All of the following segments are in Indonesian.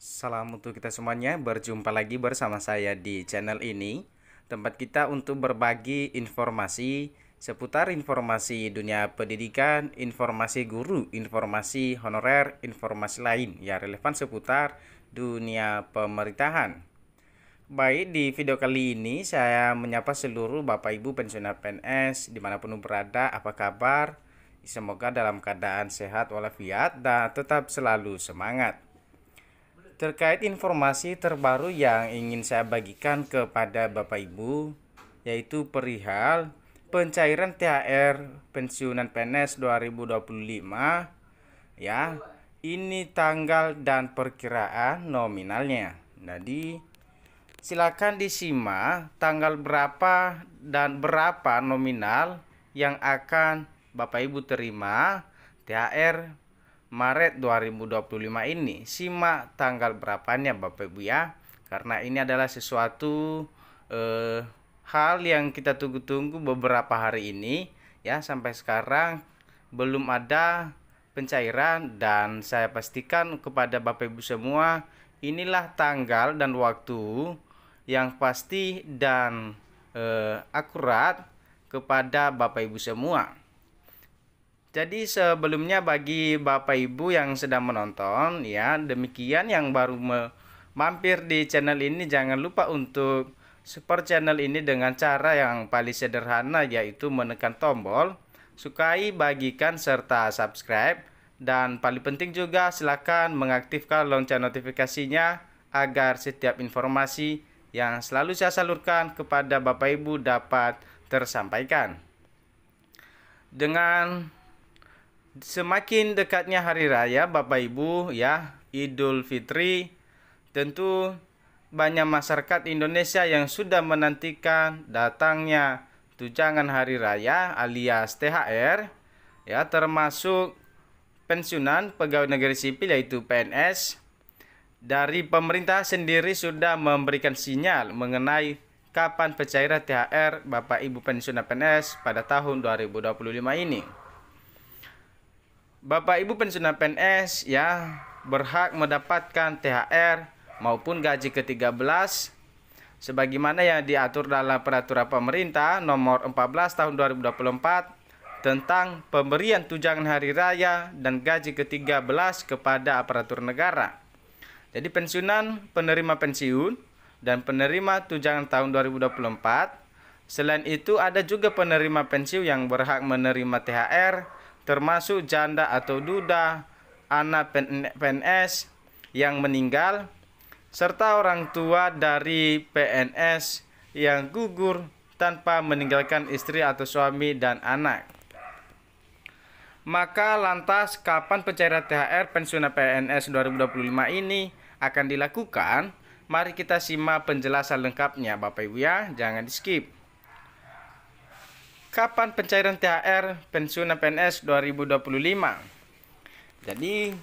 Salam untuk kita semuanya, berjumpa lagi bersama saya di channel ini. Tempat kita untuk berbagi informasi seputar informasi dunia pendidikan, informasi guru, informasi honorer, informasi lain yang relevan seputar dunia pemerintahan. Baik, di video kali ini saya menyapa seluruh Bapak Ibu pensiunan PNS dimanapun berada, apa kabar? Semoga dalam keadaan sehat walafiat dan tetap selalu semangat. Terkait informasi terbaru yang ingin saya bagikan kepada Bapak Ibu, yaitu perihal pencairan THR pensiunan PNS 2025, ya. Ini tanggal dan perkiraan nominalnya. Jadi silakan disimak tanggal berapa dan berapa nominal yang akan Bapak Ibu terima THR Maret 2025 ini. Simak tanggal berapanya Bapak Ibu ya, karena ini adalah sesuatu hal yang kita tunggu-tunggu beberapa hari ini ya. Sampai sekarang belum ada pencairan, dan saya pastikan kepada Bapak Ibu semua, inilah tanggal dan waktu yang pasti dan akurat kepada Bapak Ibu semua. Jadi sebelumnya bagi Bapak Ibu yang sedang menonton ya, demikian yang baru mampir di channel ini, jangan lupa untuk support channel ini dengan cara yang paling sederhana, yaitu menekan tombol sukai, bagikan, serta subscribe. Dan paling penting juga silakan mengaktifkan lonceng notifikasinya agar setiap informasi yang selalu saya salurkan kepada Bapak Ibu dapat tersampaikan. Dengan semakin dekatnya hari raya Bapak Ibu ya, Idul Fitri, tentu banyak masyarakat Indonesia yang sudah menantikan datangnya tunjangan hari raya alias THR ya, termasuk pensiunan pegawai negeri sipil yaitu PNS. Dari pemerintah sendiri sudah memberikan sinyal mengenai kapan pencairan THR Bapak Ibu pensiunan PNS pada tahun 2025 ini. Bapak Ibu pensiunan PNS ya berhak mendapatkan THR maupun gaji ke-13 sebagaimana yang diatur dalam peraturan pemerintah nomor 14 tahun 2024 tentang pemberian tunjangan hari raya dan gaji ke-13 kepada aparatur negara. Jadi pensiunan, penerima pensiun, dan penerima tunjangan tahun 2024. Selain itu ada juga penerima pensiun yang berhak menerima THR, termasuk janda atau duda, anak PNS yang meninggal, serta orang tua dari PNS yang gugur tanpa meninggalkan istri atau suami dan anak. Maka lantas kapan pencairan THR pensiunan PNS 2025 ini akan dilakukan? Mari kita simak penjelasan lengkapnya Bapak Ibu ya, jangan di skip. Kapan pencairan THR pensiunan PNS 2025? Jadi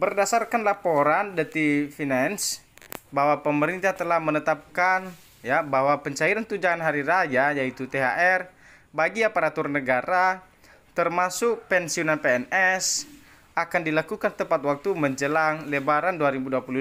berdasarkan laporan Detik Finance bahwa pemerintah telah menetapkan ya bahwa pencairan tunjangan hari raya yaitu THR bagi aparatur negara termasuk pensiunan PNS akan dilakukan tepat waktu menjelang Lebaran 2025.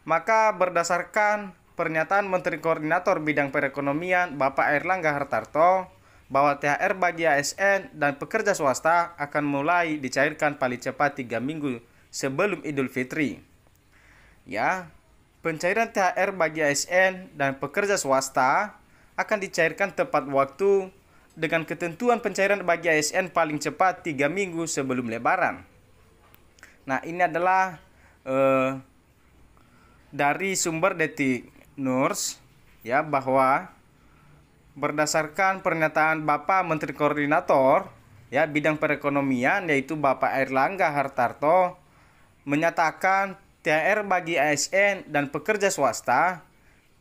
Maka berdasarkan pernyataan Menteri Koordinator Bidang Perekonomian Bapak Airlangga Hartarto bahwa THR bagi ASN dan pekerja swasta akan mulai dicairkan paling cepat 3 minggu sebelum Idul Fitri. Ya, pencairan THR bagi ASN dan pekerja swasta akan dicairkan tepat waktu dengan ketentuan pencairan bagi ASN paling cepat 3 minggu sebelum Lebaran. Nah, ini adalah dari sumber Detik News ya, bahwa berdasarkan pernyataan Bapak Menteri Koordinator ya bidang perekonomian yaitu Bapak Airlangga Hartarto menyatakan THR bagi ASN dan pekerja swasta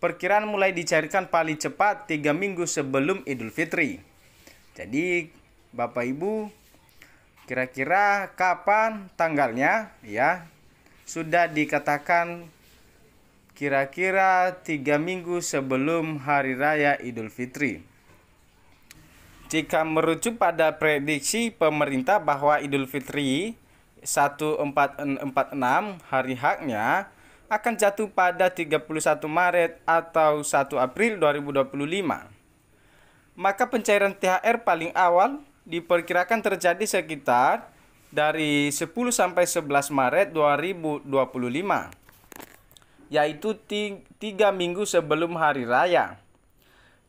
perkiraan mulai dicairkan paling cepat 3 minggu sebelum Idul Fitri. Jadi Bapak Ibu, kira-kira kapan tanggalnya ya? Sudah dikatakan kira-kira 3 minggu sebelum Hari Raya Idul Fitri. Jika merujuk pada prediksi pemerintah bahwa Idul Fitri 1446 hari haknya akan jatuh pada 31 Maret atau 1 April 2025. Maka pencairan THR paling awal diperkirakan terjadi sekitar dari 10 sampai 11 Maret 2025, yaitu 3 minggu sebelum hari raya.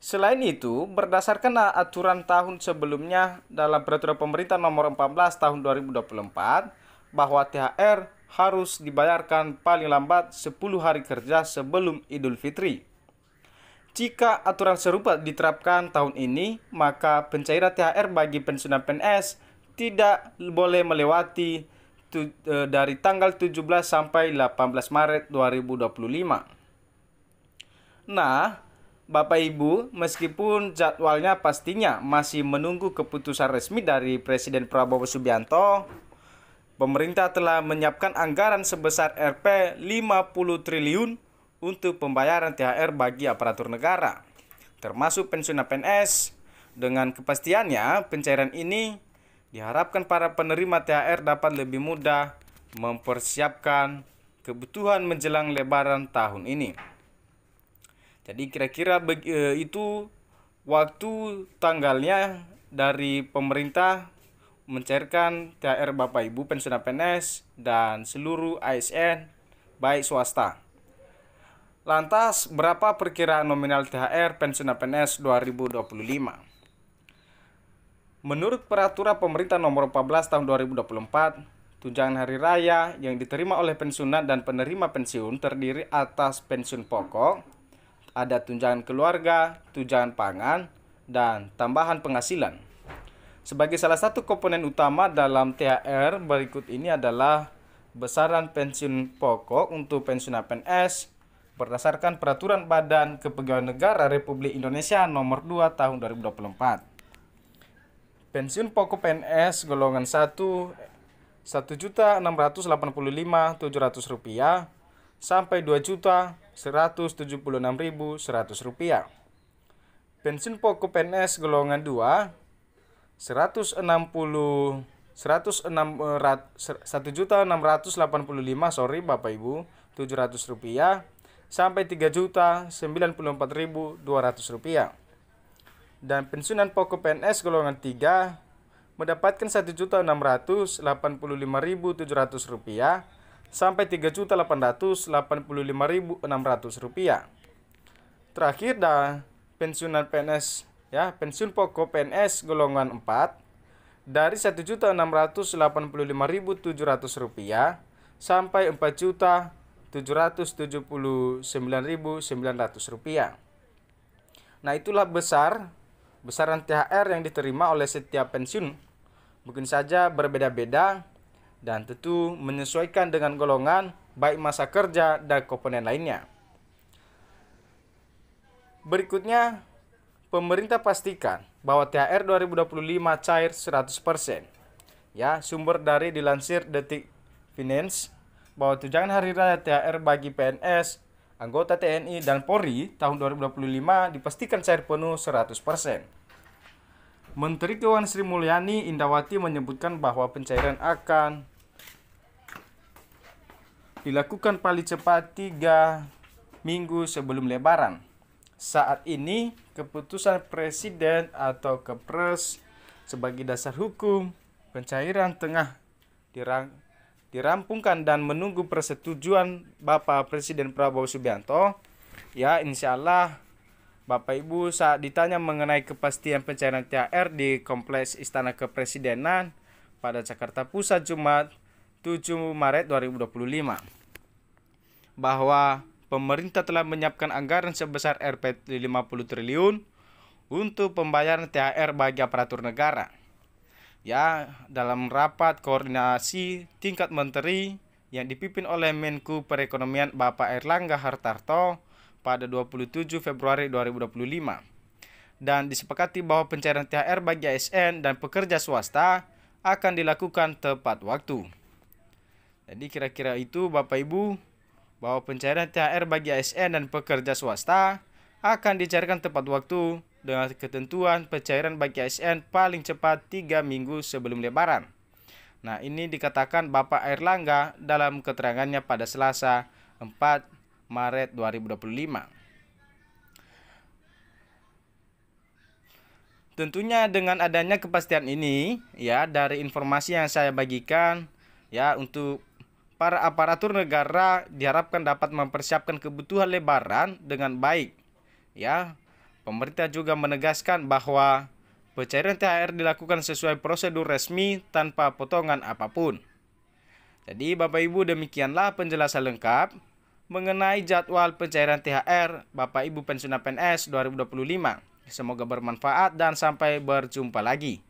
Selain itu, berdasarkan aturan tahun sebelumnya dalam Peraturan Pemerintah Nomor 14 Tahun 2024 bahwa THR harus dibayarkan paling lambat 10 hari kerja sebelum Idul Fitri. Jika aturan serupa diterapkan tahun ini, maka pencairan THR bagi pensiunan PNS tidak boleh melewati dari tanggal 17 sampai 18 Maret 2025. Nah, Bapak Ibu, meskipun jadwalnya pastinya masih menunggu keputusan resmi dari Presiden Prabowo Subianto, pemerintah telah menyiapkan anggaran sebesar Rp 50 triliun untuk pembayaran THR bagi aparatur negara, termasuk pensiunan PNS. Dengan kepastiannya, pencairan ini diharapkan para penerima THR dapat lebih mudah mempersiapkan kebutuhan menjelang Lebaran tahun ini. Jadi kira-kira itu waktu tanggalnya dari pemerintah mencairkan THR Bapak Ibu pensiunan PNS dan seluruh ASN baik swasta. Lantas, berapa perkiraan nominal THR pensiunan PNS 2025? Menurut Peraturan Pemerintah Nomor 14 Tahun 2024, tunjangan hari raya yang diterima oleh pensiunan dan penerima pensiun terdiri atas pensiun pokok, ada tunjangan keluarga, tunjangan pangan, dan tambahan penghasilan. Sebagai salah satu komponen utama dalam THR berikut ini adalah besaran pensiun pokok untuk pensiunan PNS berdasarkan Peraturan Badan Kepegawaian Negara Republik Indonesia Nomor 2 Tahun 2024. Pensiun pokok PNS golongan 1 Rp1.685.700 sampai Rp2.176.100. Pensiun pokok PNS golongan 2 Bapak Ibu, Rp700 sampai Rp3.094.200. Dan pensiunan pokok PNS golongan 3 mendapatkan Rp1.685.700 sampai Rp3.885.600. Terakhir pensiunan PNS pensiun pokok PNS golongan 4 dari Rp1.685.700 sampai Rp4.779.900. Nah, itulah besaran THR yang diterima oleh setiap pensiun. Mungkin saja berbeda-beda dan tentu menyesuaikan dengan golongan, baik masa kerja dan komponen lainnya. Berikutnya, pemerintah pastikan bahwa THR 2025 cair 100%. Sumber dari dilansir Detik Finance bahwa tunjangan hari raya THR bagi PNS, anggota TNI dan Polri tahun 2025 dipastikan cair penuh 100%. Menteri Keuangan Sri Mulyani Indrawati menyebutkan bahwa pencairan akan dilakukan paling cepat 3 minggu sebelum Lebaran. Saat ini, keputusan Presiden atau Kepres sebagai dasar hukum pencairan tengah dirampungkan dan menunggu persetujuan Bapak Presiden Prabowo Subianto. Insya Allah Bapak Ibu saat ditanya mengenai kepastian pencairan THR di Kompleks Istana Kepresidenan pada Jakarta Pusat Jumat 7 Maret 2025 bahwa pemerintah telah menyiapkan anggaran sebesar Rp 50 triliun untuk pembayaran THR bagi aparatur negara. Dalam rapat koordinasi tingkat menteri yang dipimpin oleh Menko Perekonomian Bapak Airlangga Hartarto pada 27 Februari 2025 dan disepakati bahwa pencairan THR bagi ASN dan pekerja swasta akan dilakukan tepat waktu. Jadi kira-kira itu Bapak Ibu, bahwa pencairan THR bagi ASN dan pekerja swasta akan dicairkan tepat waktu dengan ketentuan pencairan bagi ASN paling cepat 3 minggu sebelum Lebaran. Nah, ini dikatakan Bapak Airlangga dalam keterangannya pada Selasa 4 Maret 2025. Tentunya dengan adanya kepastian ini, ya, dari informasi yang saya bagikan, ya, untuk para aparatur negara diharapkan dapat mempersiapkan kebutuhan Lebaran dengan baik. Ya, pemerintah juga menegaskan bahwa pencairan THR dilakukan sesuai prosedur resmi tanpa potongan apapun. Jadi Bapak Ibu, demikianlah penjelasan lengkap mengenai jadwal pencairan THR Bapak Ibu pensiunan PNS 2025. Semoga bermanfaat dan sampai berjumpa lagi.